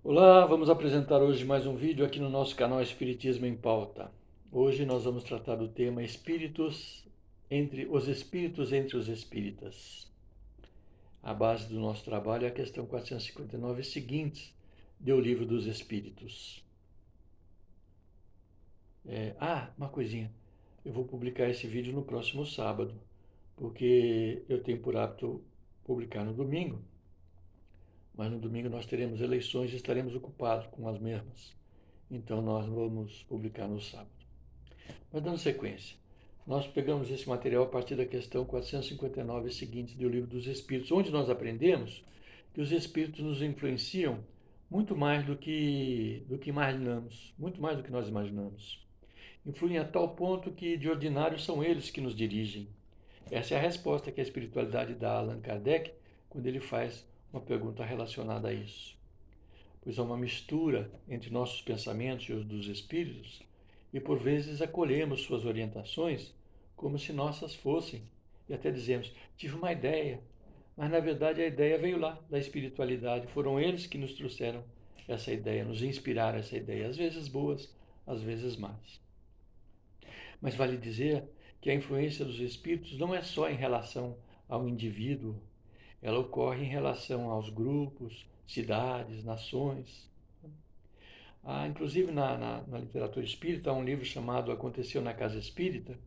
Olá, vamos apresentar hoje mais um vídeo aqui no nosso canal Espiritismo em Pauta. Hoje nós vamos tratar do tema espíritos entre os espíritas. A base do nosso trabalho é a questão 459 seguintes do Livro dos Espíritos. Uma coisinha. Eu vou publicar esse vídeo no próximo sábado, porque eu tenho por hábito publicar no domingo, mas no domingo nós teremos eleições e estaremos ocupados com as mesmas. Então nós vamos publicar no sábado. Mas dando sequência, nós pegamos esse material a partir da questão 459 seguinte do Livro dos Espíritos, onde nós aprendemos que os espíritos nos influenciam muito mais do que imaginamos, muito mais do que nós imaginamos. Influem a tal ponto que, de ordinário, são eles que nos dirigem. Essa é a resposta que a espiritualidade dá a Allan Kardec quando ele faz uma pergunta relacionada a isso. Pois há uma mistura entre nossos pensamentos e os dos espíritos, e por vezes acolhemos suas orientações como se nossas fossem, e até dizemos, tive uma ideia, mas na verdade a ideia veio lá da espiritualidade, foram eles que nos trouxeram essa ideia, nos inspiraram essa ideia, às vezes boas, às vezes más. Mas vale dizer que a influência dos espíritos não é só em relação ao indivíduo, ela ocorre em relação aos grupos, cidades, nações. Inclusive na literatura espírita há um livro chamado Aconteceu na Casa Espírita,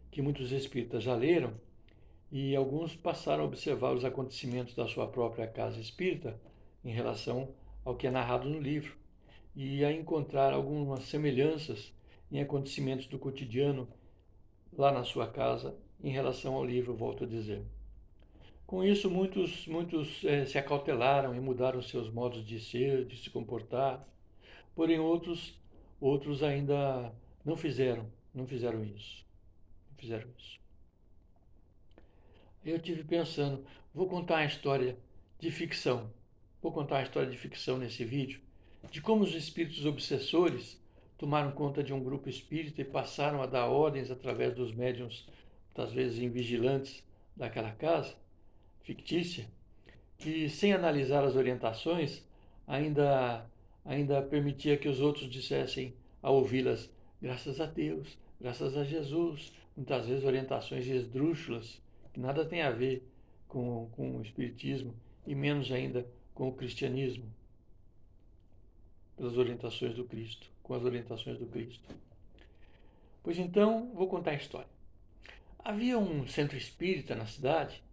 que muitos espíritas já leram, e alguns passaram a observar os acontecimentos da sua própria casa espírita em relação ao que é narrado no livro, e a encontrar algumas semelhanças em acontecimentos do cotidiano lá na sua casa em relação ao livro, volto a dizer. Com isso, muitos se acautelaram e mudaram seus modos de ser, de se comportar. Porém, outros ainda não fizeram isso. Não fizeram isso. Eu tive pensando, vou contar uma história de ficção. Vou contar uma história de ficção nesse vídeo, de como os espíritos obsessores tomaram conta de um grupo espírita e passaram a dar ordens através dos médiuns, muitas vezes invigilantes daquela casa fictícia, que sem analisar as orientações ainda ainda permitia que os outros dissessem a ouvi-las, graças a Deus, graças a Jesus, muitas vezes orientações esdrúxulas que nada tem a ver com o espiritismo e menos ainda com o cristianismo, pelas orientações do Cristo, com as orientações do Cristo. Pois então, vou contar a história. Havia um centro espírita na cidade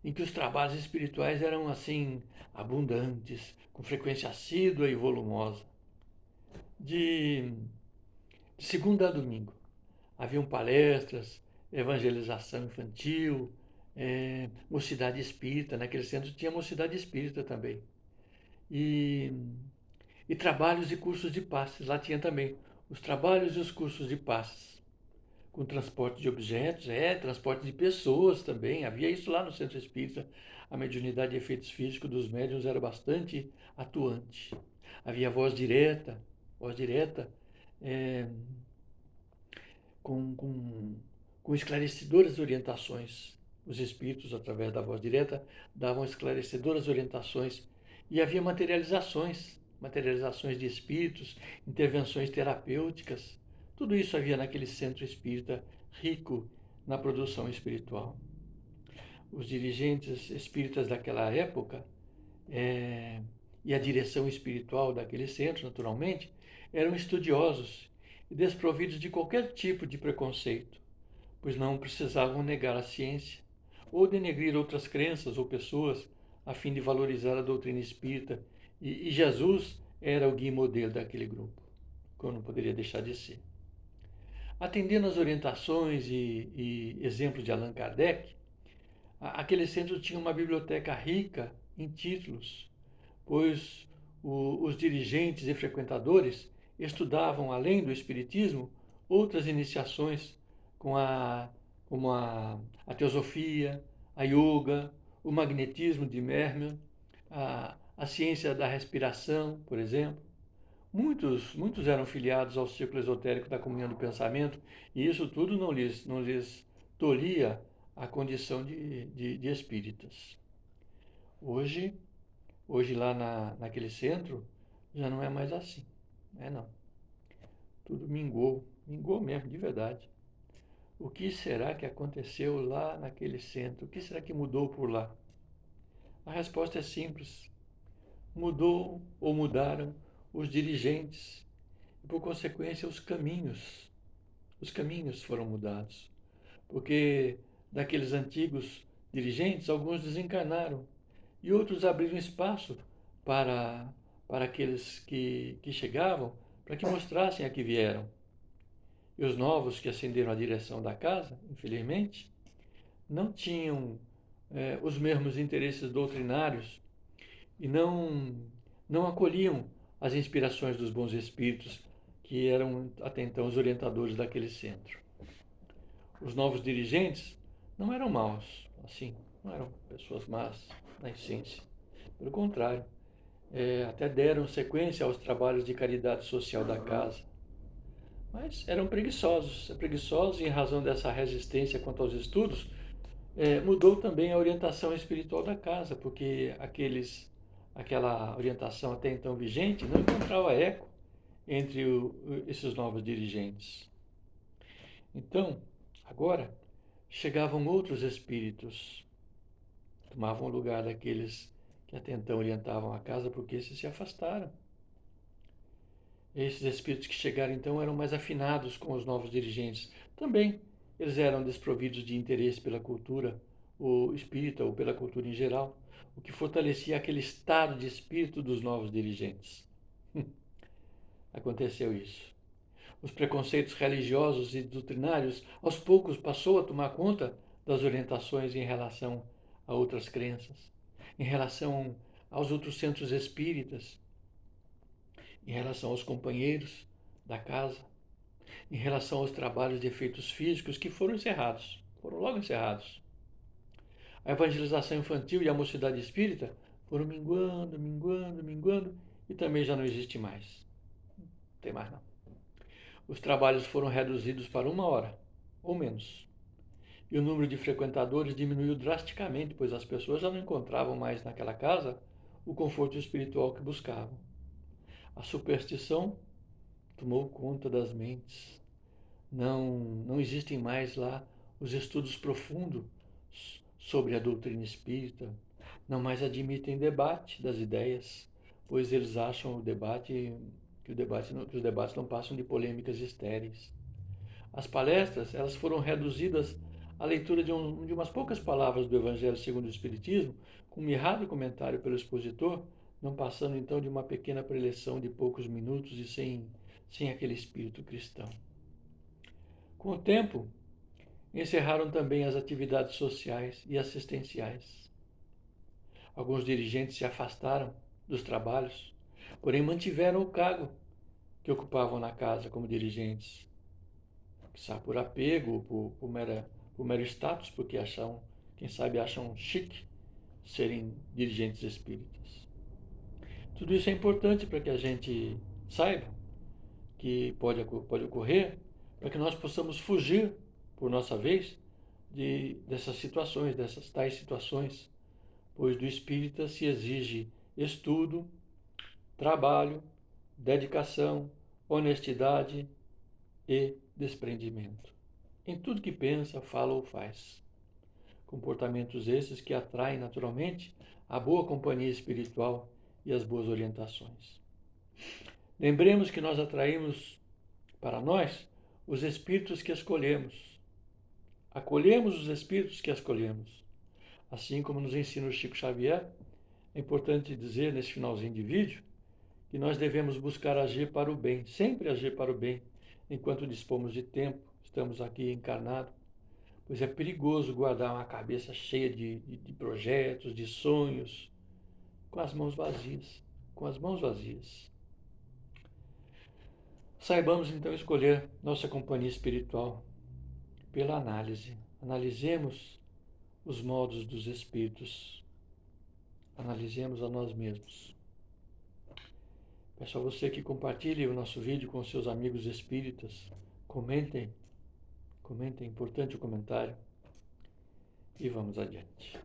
em que os trabalhos espirituais eram assim abundantes, com frequência assídua e volumosa. De, de segunda a domingo haviam palestras, evangelização infantil, mocidade espírita. Naquele centro tinha mocidade espírita também. E, e trabalhos e cursos de passes. Lá tinha também os trabalhos e os cursos de passes com transporte de objetos, transporte de pessoas também. Havia isso lá no centro espírita. A mediunidade de efeitos físicos dos médiuns era bastante atuante. Havia voz direta, é, com, com, com esclarecedoras orientações. Os espíritos, através da voz direta, davam esclarecedoras orientações. E havia materializações de espíritos, intervenções terapêuticas. Tudo isso havia naquele centro espírita rico na produção espiritual. Os dirigentes espíritas daquela época e a direção espiritual daquele centro, naturalmente, eram estudiosos e desprovidos de qualquer tipo de preconceito, pois não precisavam negar a ciência ou denegrir outras crenças ou pessoas a fim de valorizar a doutrina espírita. E Jesus era o guia modelo daquele grupo, como não poderia deixar de ser. Atendendo às orientações e exemplos de Allan Kardec, aquele centro tinha uma biblioteca rica em títulos, pois os dirigentes e frequentadores estudavam, além do espiritismo, outras iniciações com como a teosofia, a yoga, o magnetismo de Mermer, a ciência da respiração, por exemplo. Muitos eram filiados ao círculo esotérico da comunhão do pensamento, e isso tudo não lhes tolhia a condição de espíritas. Hoje, hoje lá naquele centro, já não é mais assim. Não. Tudo minguou, minguou mesmo, de verdade. O que será que aconteceu lá naquele centro? O que será que mudou por lá? A resposta é simples. Mudou ou mudaram os dirigentes e, por consequência, os caminhos. Os caminhos foram mudados. Porque daqueles antigos dirigentes, alguns desencarnaram e outros abriram espaço para, para aqueles que chegavam, para que mostrassem a que vieram. E os novos que ascenderam à direção da casa, infelizmente, não tinham os mesmos interesses doutrinários e não acolhiam as inspirações dos bons espíritos que eram até então os orientadores daquele centro. Os novos dirigentes não eram maus, assim, não eram pessoas más na essência. Pelo contrário, até deram sequência aos trabalhos de caridade social da casa. Mas eram preguiçosos e em razão dessa resistência quanto aos estudos, mudou também a orientação espiritual da casa, porque aquela orientação até então vigente não encontrava eco entre esses novos dirigentes. Então, agora, chegavam outros espíritos, tomavam o lugar daqueles que até então orientavam a casa, porque esses se afastaram. Esses espíritos que chegaram então eram mais afinados com os novos dirigentes. Também eles eram desprovidos de interesse pela cultura ou espírita ou pela cultura em geral, o que fortalecia aquele estado de espírito dos novos dirigentes. Aconteceu isso. Os preconceitos religiosos e doutrinários aos poucos passou a tomar conta das orientações em relação a outras crenças, em relação aos outros centros espíritas, em relação aos companheiros da casa, em relação aos trabalhos de efeitos físicos que foram encerrados, foram logo encerrados. A evangelização infantil e a mocidade espírita foram minguando e também já não existe mais. Não tem mais não. Os trabalhos foram reduzidos para 1 hora, ou menos. E o número de frequentadores diminuiu drasticamente, pois as pessoas já não encontravam mais naquela casa o conforto espiritual que buscavam. A superstição tomou conta das mentes. Não existem mais lá os estudos profundos sobre a doutrina espírita. Não mais admitem debate das ideias, pois eles acham que os debates não passam de polêmicas estéreis. As palestras elas foram reduzidas à leitura de umas poucas palavras do Evangelho segundo o Espiritismo, com um mirrado comentário pelo expositor, não passando então de uma pequena preleção de poucos minutos e sem aquele espírito cristão. Com o tempo, encerraram também as atividades sociais e assistenciais. Alguns dirigentes se afastaram dos trabalhos, porém mantiveram o cargo que ocupavam na casa como dirigentes, quizá por apego, por mero status, porque quem sabe acham chique serem dirigentes espíritas. Tudo isso é importante para que a gente saiba que pode ocorrer, para que nós possamos fugir, por nossa vez, dessas tais situações, pois do espírita se exige estudo, trabalho, dedicação, honestidade e desprendimento. Em tudo que pensa, fala ou faz. Comportamentos esses que atraem naturalmente a boa companhia espiritual e as boas orientações. Lembremos que nós atraímos para nós os espíritos que escolhemos. Acolhemos os espíritos que escolhemos. Assim como nos ensina o Chico Xavier, é importante dizer nesse finalzinho de vídeo que nós devemos buscar agir para o bem, sempre agir para o bem, enquanto dispomos de tempo, estamos aqui encarnados, pois é perigoso guardar uma cabeça cheia de projetos, de sonhos, com as mãos vazias, com as mãos vazias. Saibamos então escolher nossa companhia espiritual pela análise. Analisemos os modos dos espíritos. Analisemos a nós mesmos. Peço a você que compartilhe o nosso vídeo com seus amigos espíritas. Comentem, é importante o comentário. E vamos adiante.